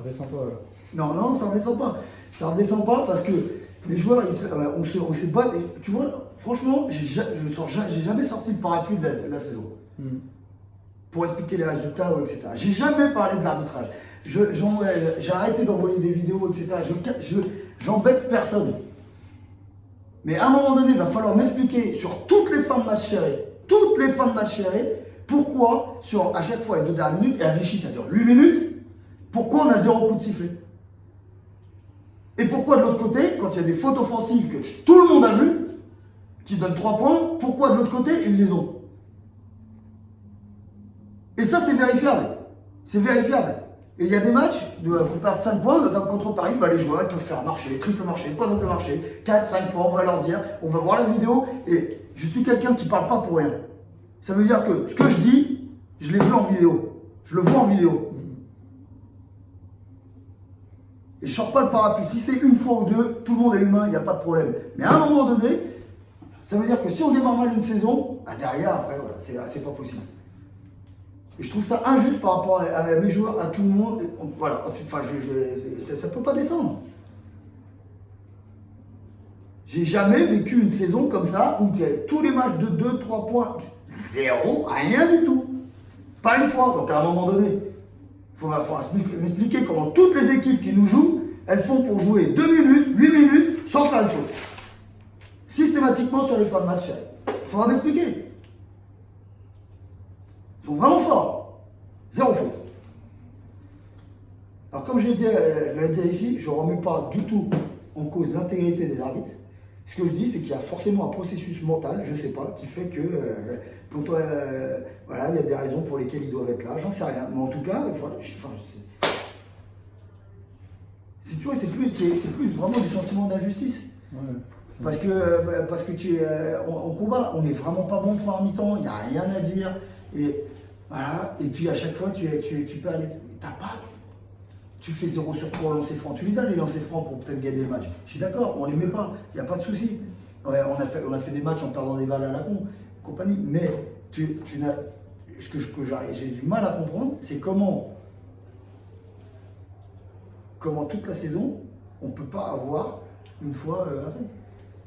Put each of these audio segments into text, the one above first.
redescend pas alors. Non, non, ça redescend pas. Ça redescend pas parce que les joueurs, on s'est battu. Tu vois, franchement, j'ai jamais sorti le parapluie de la saison. Pour expliquer les résultats, etc. J'ai jamais parlé de l'arbitrage. J'ai arrêté d'envoyer des vidéos, etc. J'embête personne. Mais à un moment donné, il va falloir m'expliquer sur toutes les fins de match serrés, pourquoi, à chaque fois les 2 dernières minutes, et à Vichy ça dure 8 minutes, pourquoi on a 0 coup de sifflet. Et pourquoi de l'autre côté, quand il y a des fautes offensives que tout le monde a vues, qui donnent 3 points, pourquoi de l'autre côté, ils les ont. Et ça, c'est vérifiable. C'est vérifiable. Et il y a des matchs, pour perdre 5 points, contre Paris, les joueurs ils peuvent faire marcher, triple marché, quadruple marché, 4, 5 fois, on va leur dire, on va voir la vidéo, et je suis quelqu'un qui ne parle pas pour rien. Ça veut dire que ce que je dis, je l'ai vu en vidéo. Je le vois en vidéo. Et je ne sors pas le parapluie. Si c'est une fois ou deux, tout le monde est humain, il n'y a pas de problème. Mais à un moment donné, ça veut dire que si on démarre mal une saison, derrière, après, voilà, c'est pas possible. Et je trouve ça injuste par rapport à mes joueurs, à tout le monde. Voilà, enfin, ça ne peut pas descendre. J'ai jamais vécu une saison comme ça où tous les matchs de 2, 3 points, 0, rien du tout. Pas une fois. Donc à un moment donné, il faut m'expliquer comment toutes les équipes qui nous jouent, elles font pour jouer 2 minutes, 8 minutes, sans faire une faute. Systématiquement sur les fins de match. Il faudra m'expliquer. Ils sont vraiment forts. 0 faute. Alors comme je l'ai dit ici, je ne remets pas du tout en cause l'intégrité des arbitres. Ce que je dis, c'est qu'il y a forcément un processus mental, je ne sais pas, qui fait que voilà, il y a des raisons pour lesquelles ils doivent être là, j'en sais rien. Mais en tout cas, voilà, tu vois, c'est plus vraiment du sentiment d'injustice. Ouais, parce que tu es en combat, on n'est vraiment pas bon pour un mi-temps, il n'y a rien à dire. Et voilà, et puis à chaque fois, tu peux aller. Tu fais 0 sur 3 lancers francs. Tu les as les lancers francs pour peut-être gagner le match. Je suis d'accord, on ne les met pas, il n'y a pas de souci. Ouais, on a fait des matchs en perdant des balles à la compagnie. Mais ce que j'ai du mal à comprendre, c'est comment toute la saison, on ne peut pas avoir une fois un truc.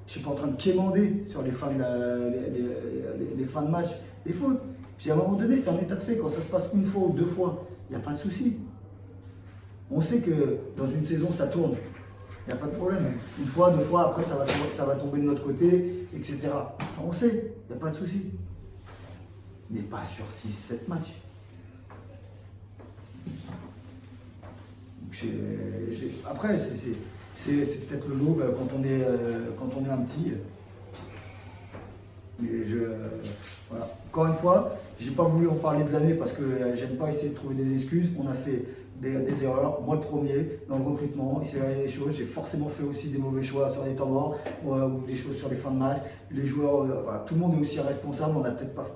Je ne suis pas en train de quémander sur les fins de match, des fautes. À un moment donné, c'est un état de fait. Quand ça se passe une fois ou 2 fois, il n'y a pas de souci. On sait que dans une saison, ça tourne. Il n'y a pas de problème. Une fois, 2 fois, après, ça va tomber de notre côté, etc. Ça, on sait. Il n'y a pas de souci. Mais pas sur 6-7 matchs. Après, c'est peut-être le lot quand on est un petit. Mais voilà. Encore une fois, je n'ai pas voulu en parler de l'année parce que j'aime pas essayer de trouver des excuses. On a fait des erreurs, moi le premier, dans le recrutement, il s'est arrivé des choses. J'ai forcément fait aussi des mauvais choix sur les temps morts ou des choses sur les fins de match. Les joueurs, voilà, tout le monde est aussi responsable, on n'a peut-être pas.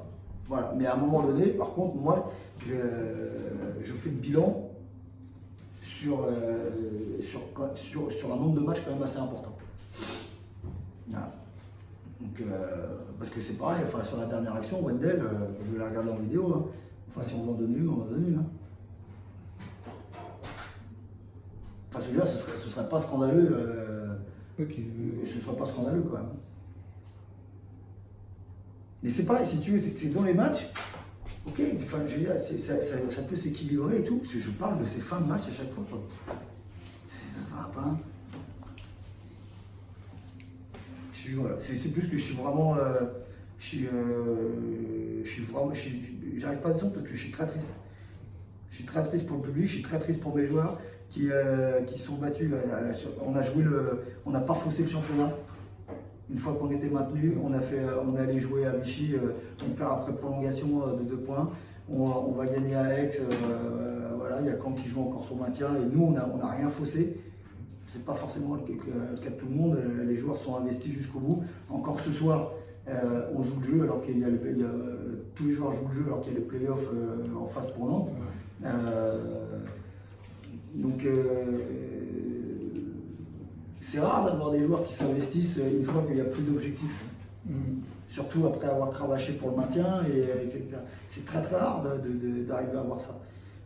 Voilà. Mais à un moment donné, par contre, moi, je fais le bilan sur un nombre de matchs quand même assez important. Voilà. Donc, parce que c'est pareil, enfin, sur la dernière action, Wendell, je l'ai regardé en vidéo, hein. Enfin, si on en donne une, on en donne une. Hein. Enfin, celui-là, ce serait pas scandaleux. Okay. Ce serait pas scandaleux quand même. Mais c'est pareil, si tu veux, c'est dans les matchs, ok, enfin, je veux dire, ça peut s'équilibrer et tout, parce que je parle de ces fins de match à chaque fois. Quoi. Ça va pas. Voilà. C'est plus que je suis vraiment. J'arrive pas à descendre parce que je suis très triste. Je suis très triste pour le public, je suis très triste pour mes joueurs qui sont battus. On n'a pas faussé le championnat. Une fois qu'on était maintenu, on est allé jouer à Vichy, on perd après prolongation de 2 points. On va gagner à Aix, voilà, il y a Caen qui joue encore son maintien et nous on n'a rien faussé. C'est pas forcément le cas de tout le monde, les joueurs sont investis jusqu'au bout. Encore ce soir, on joue le jeu alors qu'il y a tous les joueurs jouent le jeu alors qu'il y a les playoffs en face pour Nantes. Donc c'est rare d'avoir des joueurs qui s'investissent une fois qu'il n'y a plus d'objectif. Surtout après avoir cravaché pour le maintien, etc. C'est très très rare d'arriver à voir ça.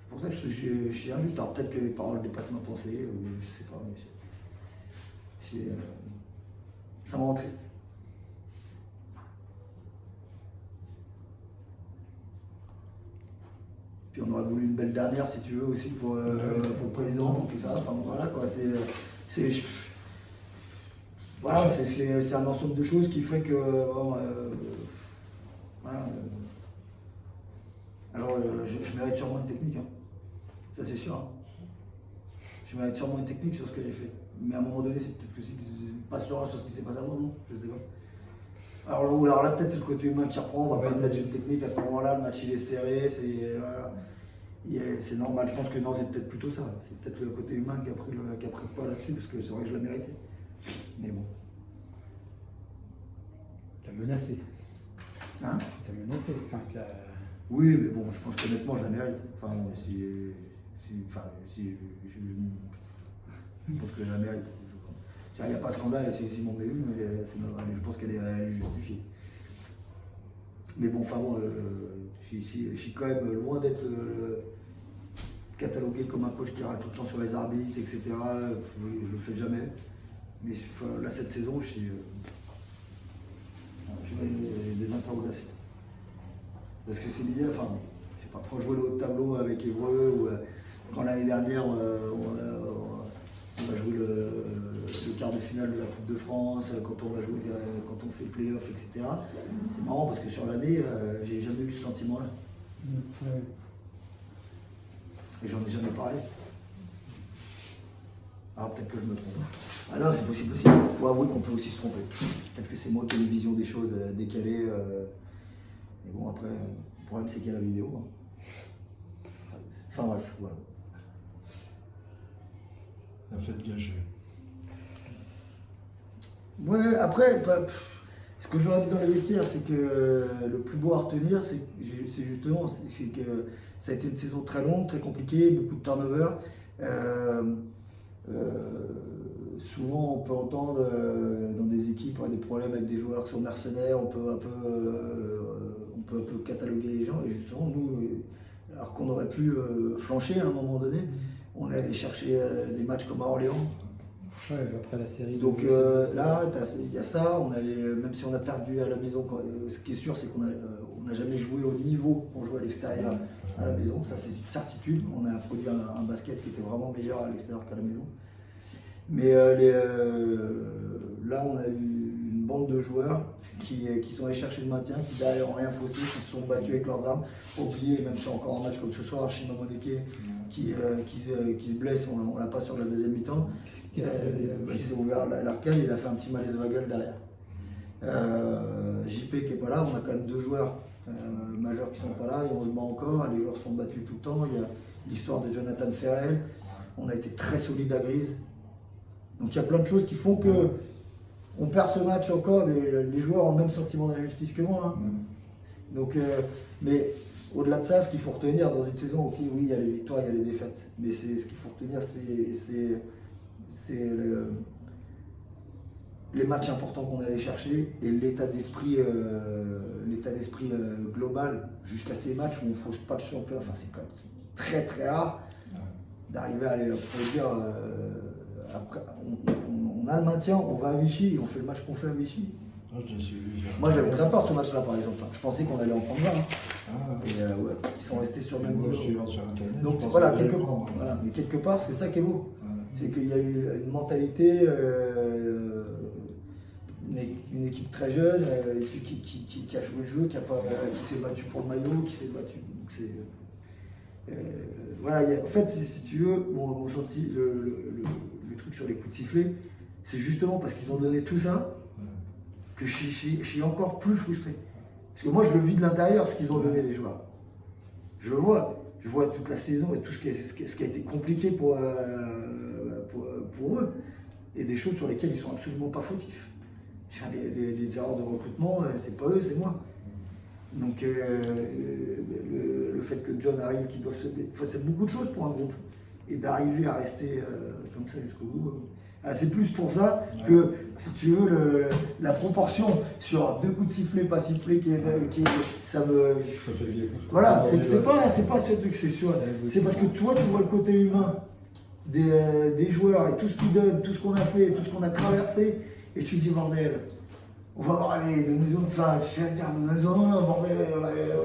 C'est pour ça que je suis injuste. Alors peut-être que les paroles dépassent ma pensée, ou je sais pas, mais ça me rend triste. Puis on aurait voulu une belle dernière, si tu veux, aussi pour le président, pour tout ça. Enfin voilà quoi, voilà, c'est un ensemble de choses qui fait que bon, voilà, alors je mérite sûrement une technique, hein. Ça c'est sûr, hein. Je mérite sûrement une technique sur ce que j'ai fait. Mais à un moment donné, c'est peut-être que c'est pas sûr sur ce qui s'est passé avant, non, je sais pas. Alors là, peut-être c'est le côté humain qui reprend, on va pas mettre une technique à ce moment-là, le match il est serré, voilà. C'est normal, je pense que non, c'est peut-être plutôt ça. C'est peut-être le côté humain qui a pris le pas là-dessus, parce que c'est vrai que je l'ai mérité. Mais bon. Tu as menacé. Hein? Tu as menacé. Enfin, oui, mais bon, je pense qu'honnêtement, je la mérite. Enfin, je pense que je la mérite. Il n'y a pas de scandale, c'est mon BU, mais je pense qu'elle est justifiée. Mais bon, enfin bon, je suis quand même loin d'être catalogué comme un coach qui râle tout le temps sur les arbitres, etc. Je le fais jamais. Mais là, cette saison, je mets des interrogations. Parce que c'est bien, enfin, je sais pas, quand je jouais le haut de tableau avec Évreux, ou quand l'année dernière, on a joué le quart de finale de la Coupe de France, quand on fait le play-off, etc. C'est marrant parce que sur l'année, j'ai jamais eu ce sentiment-là. Ouais. Et j'en ai jamais parlé. Alors peut-être que je me trompe. Ah non, c'est possible aussi. Il faut avouer qu'on peut aussi se tromper. Peut-être que c'est moi qui ai une vision des choses décalée. Mais bon, après, le problème c'est qu'il y a la vidéo. Hein. Enfin bref, voilà. La fête gâchée. Ouais, après, ce que je leur ai dit dans les vestiaires, c'est que le plus beau à retenir, c'est justement que ça a été une saison très longue, très compliquée, beaucoup de turnover. Souvent, on peut entendre dans des équipes des problèmes avec des joueurs qui sont mercenaires, on peut un peu cataloguer les gens. Et justement, nous, alors qu'on aurait pu flancher à un moment donné, on est allé chercher des matchs comme à Orléans. Ouais, après la série. Donc là, il y a ça, même si on a perdu à la maison, ce qui est sûr, c'est qu'on n'a jamais joué au niveau qu'on jouait à l'extérieur à la maison. Ça, c'est une certitude. On a produit un basket qui était vraiment meilleur à l'extérieur qu'à la maison. Mais là, on a eu une bande de joueurs qui sont allés chercher le maintien, qui derrière n'ont rien faussé, qui se sont battus avec leurs armes. Oublié, même si encore un match comme ce soir, Shima Moneke qui se blesse, on ne l'a pas sur la deuxième mi-temps. Il s'est ouvert l'arcade et il a fait un petit malaise vagal derrière. JP qui n'est pas là, on a quand même deux joueurs majeurs qui ne sont pas là et on se bat encore. Les joueurs sont battus tout le temps. Il y a l'histoire de Jonathan Ferrell. On a été très solide à Grise. Donc il y a plein de choses qui font que on perd ce match encore, mais les joueurs ont le même sentiment d'injustice que moi. Hein. Donc, mais au-delà de ça, ce qu'il faut retenir dans une saison, ok, oui, il y a les victoires, il y a les défaites, mais ce qu'il faut retenir, c'est les matchs importants qu'on allait chercher et l'état d'esprit global jusqu'à ces matchs où on ne fausse pas de champion. Enfin, c'est quand même très très rare d'arriver à aller dire après, on a le maintien, on va à Vichy et on fait le match qu'on fait à Vichy. Moi j'avais très peur de ce match-là par exemple. Je pensais qu'on allait en prendre 20. Et ouais, ils sont restés sur le même niveau. Donc voilà, mais quelque part c'est ça qui est beau. C'est qu'il y a eu une mentalité, une équipe très jeune qui a joué le jeu, qui s'est battu pour le maillot, qui s'est battu. Voilà, en fait, si tu veux, mon senti, le truc sur les coups de sifflet, c'est justement parce qu'ils ont donné tout ça que je suis encore plus frustré. Parce que moi, je le vis de l'intérieur, ce qu'ils ont donné les joueurs. Je le vois. Je vois toute la saison et tout ce qui a été compliqué pour eux. Et des choses sur lesquelles ils ne sont absolument pas fautifs. Les erreurs de recrutement, c'est pas eux, c'est moi. Donc le fait que John arrive, qu'ils doivent se blesser, enfin, c'est beaucoup de choses pour un groupe. Et d'arriver à rester comme ça jusqu'au bout. C'est plus pour ça que, si tu veux, la proportion sur 2 coups de sifflet, pas sifflé, qui est ça me. Voilà, c'est pas ce truc, c'est sûr. C'est parce que toi, tu vois le côté humain des joueurs et tout ce qu'ils donnent, tout ce qu'on a fait, tout ce qu'on a traversé, et tu te dis, bordel, on va voir, allez, donnez-nous, enfin, donnez-nous un, bordel,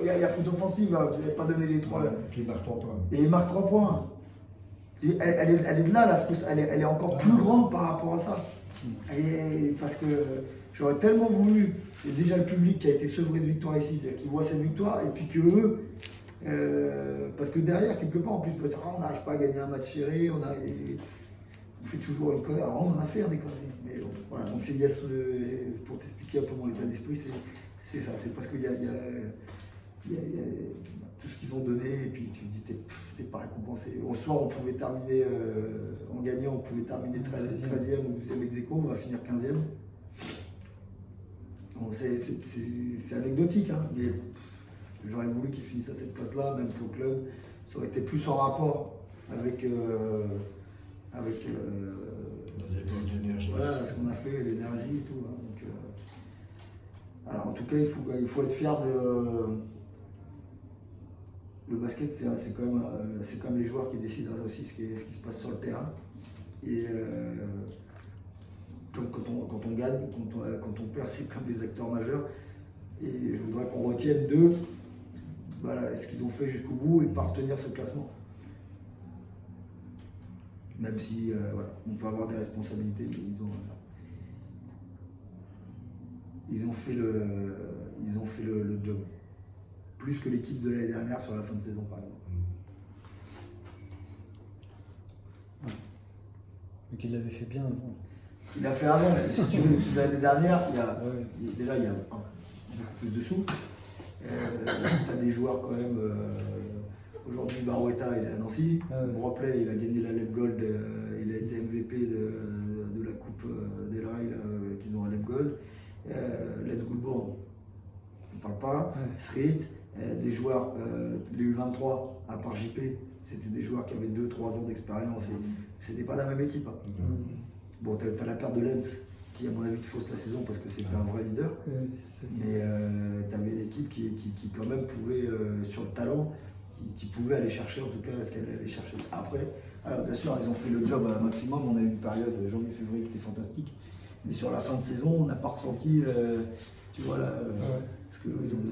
il y a faute offensive, là, vous n'avez pas donné les 3 là. Et puis il marque 3 points. Et il marque 3 points. Et elle est de là, la frustration, elle est encore plus grande par rapport à ça. Parce que j'aurais tellement voulu, et déjà le public qui a été sevré de victoire ici, qui voit cette victoire, et puis que eux, parce que derrière, quelque part, en plus, on n'arrive pas à gagner un match serré, on fait toujours une connerie. Alors on en a fait des conneries. Mais bon, voilà, donc c'est pour t'expliquer un peu mon état d'esprit, c'est ça. C'est parce qu'il y a tout ce qu'ils ont donné, et puis tu te dis, t'es pas récompensé. Au soir, on pouvait terminer, en gagnant, on pouvait terminer 13e ou 12e ex-aequo, on va finir 15e. Bon, c'est anecdotique, hein, mais j'aurais voulu qu'ils finissent à cette place-là, même pour le club. Ça aurait été plus en rapport avec voilà, ce qu'on a fait, l'énergie et tout. Hein, donc, alors en tout cas, il faut être fier de. Le basket, c'est quand même les joueurs qui décident aussi ce qui se passe sur le terrain. Et comme quand on gagne, quand on perd, c'est comme les acteurs majeurs. Et je voudrais qu'on retienne d'eux voilà, ce qu'ils ont fait jusqu'au bout et partenir ce classement. Même si voilà, on peut avoir des responsabilités, mais ils ont fait le job. Plus que l'équipe de l'année dernière sur la fin de saison, par exemple. Donc il l'avait fait bien avant. Il a fait avant, si tu veux, l'équipe de l'année dernière, déjà il y a beaucoup plus de sous. Tu as des joueurs quand même. Aujourd'hui, Barouetta, il est à Nancy. Bropley, il a gagné la Lep Gold. Il a été MVP de la Coupe d'El Rey qu'ils ont à Lep Gold. Let's Goulbourg, on ne parle pas. Street. Des joueurs, les U23, à part JP, c'était des joueurs qui avaient 2-3 ans d'expérience et c'était pas la même équipe. Hein. Bon, tu as la perte de Lens qui, à mon avis, te fausse la saison parce que c'était un vrai leader. Mais tu avais une équipe qui, quand même, pouvait, sur le talent, qui pouvait aller chercher, en tout cas, ce qu'elle allait chercher. Après, alors, bien sûr, ils ont fait le job à un maximum. On a eu une période janvier-février qui était fantastique. Mais sur la fin de saison, on n'a pas ressenti, tu vois, là, ce qu'ils ont.